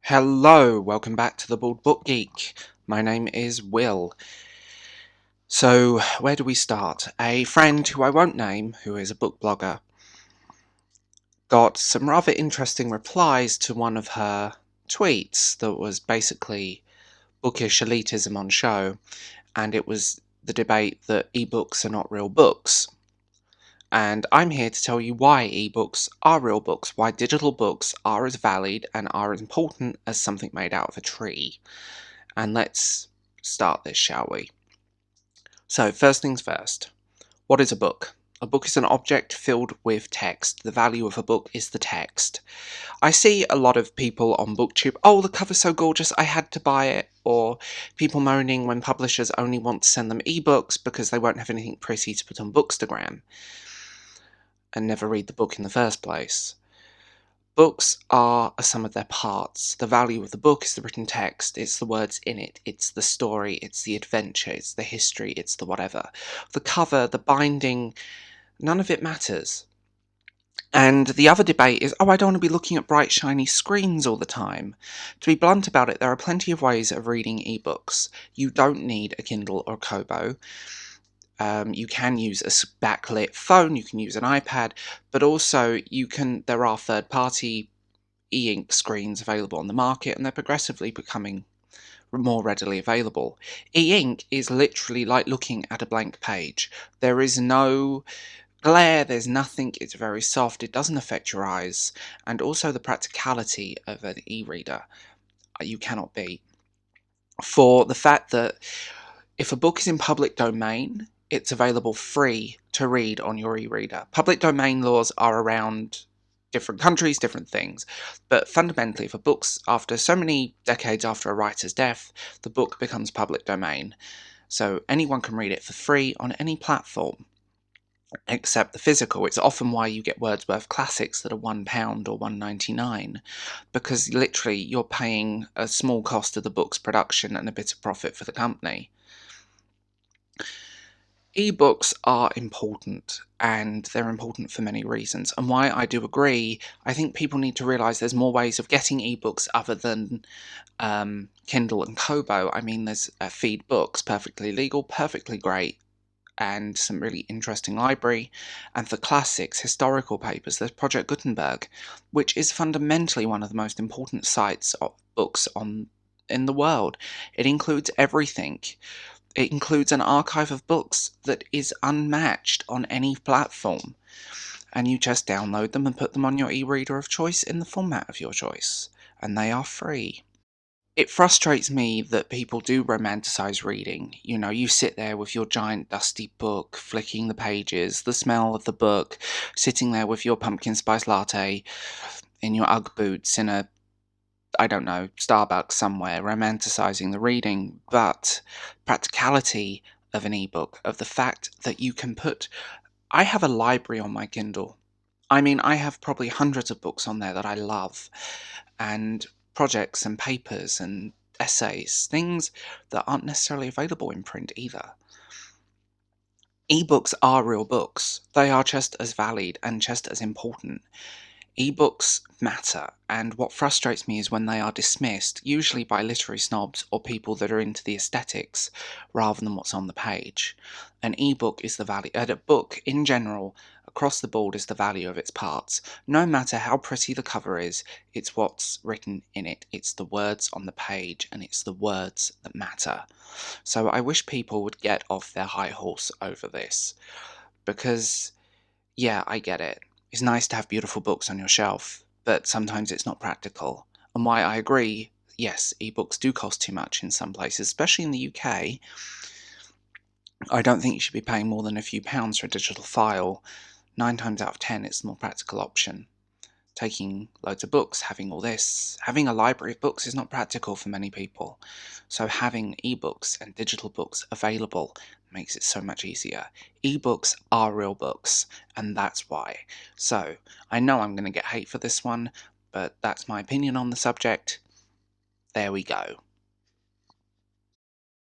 Hello, welcome back to the Bald Book Geek. My name is Will. So, where do we start? A friend who I won't name, who is a book blogger, got some rather interesting replies to one of her tweets that was basically bookish elitism on show, and it was the debate that ebooks are not real books. And I'm here to tell you why ebooks are real books, why digital books are as valid and are as important as something made out of a tree. And let's start this, shall we? So, first things first. What is a book? A book is an object filled with text. The value of a book is the text. I see a lot of people on booktube, oh, the cover's so gorgeous, I had to buy it, or people moaning when publishers only want to send them ebooks because they won't have anything pretty to put on Bookstagram and never read the book in the first place. Books are a sum of their parts. The value of the book is the written text, it's the words in it, it's the story, it's the adventure, it's the history, it's the whatever. The cover, the binding, none of it matters. And the other debate is, oh, I don't want to be looking at bright, shiny screens all the time. To be blunt about it, there are plenty of ways of reading ebooks. You don't need a Kindle or Kobo. You can use a backlit phone, you can use an iPad, but also there are third-party e-ink screens available on the market, and they're progressively becoming more readily available. E-ink is literally like looking at a blank page. There is no glare, there's nothing, it's very soft, it doesn't affect your eyes, and also the practicality of an e-reader you cannot beat. For the fact that if a book is in public domain, it's available free to read on your e-reader. Public domain laws are around different countries, different things, but fundamentally, if a book's after so many decades after a writer's death, the book becomes public domain. So anyone can read it for free on any platform, except the physical. It's often why you get Wordsworth classics that are £1 or £1.99, because literally you're paying a small cost of the book's production and a bit of profit for the company. Ebooks are important, and they're important for many reasons. And why I do agree, I think people need to realise there's more ways of getting ebooks other than Kindle and Kobo. I mean, there's Feed Books, perfectly legal, perfectly great, and some really interesting library. And for classics, historical papers, there's Project Gutenberg, which is fundamentally one of the most important sites of books in the world. It includes everything. It includes an archive of books that is unmatched on any platform, and you just download them and put them on your e-reader of choice in the format of your choice, and they are free. It frustrates me that people do romanticize reading. You know, you sit there with your giant dusty book, flicking the pages, the smell of the book, sitting there with your pumpkin spice latte in your Ugg boots in a Starbucks somewhere, romanticizing the reading, but practicality of an ebook, of the fact that you can I have a library on my Kindle. I mean, I have probably hundreds of books on there that I love, and projects and papers and essays, things that aren't necessarily available in print either. Ebooks are real books. They are just as valid and just as important. Ebooks matter, and what frustrates me is when they are dismissed, usually by literary snobs or people that are into the aesthetics, rather than what's on the page. An ebook is the value, a book in general, across the board, is the value of its parts. No matter how pretty the cover is, it's what's written in it. It's the words on the page, and it's the words that matter. So I wish people would get off their high horse over this, because, yeah, I get it. It's nice to have beautiful books on your shelf, but sometimes it's not practical. And why I agree, yes, ebooks do cost too much in some places, especially in the UK. I don't think you should be paying more than a few pounds for a digital file. 9 times out of 10, it's the more practical option. Taking loads of books, having all this, having a library of books is not practical for many people. So having ebooks and digital books available makes it so much easier. Ebooks are real books, and that's why. So, I know I'm going to get hate for this one, but that's my opinion on the subject. There we go.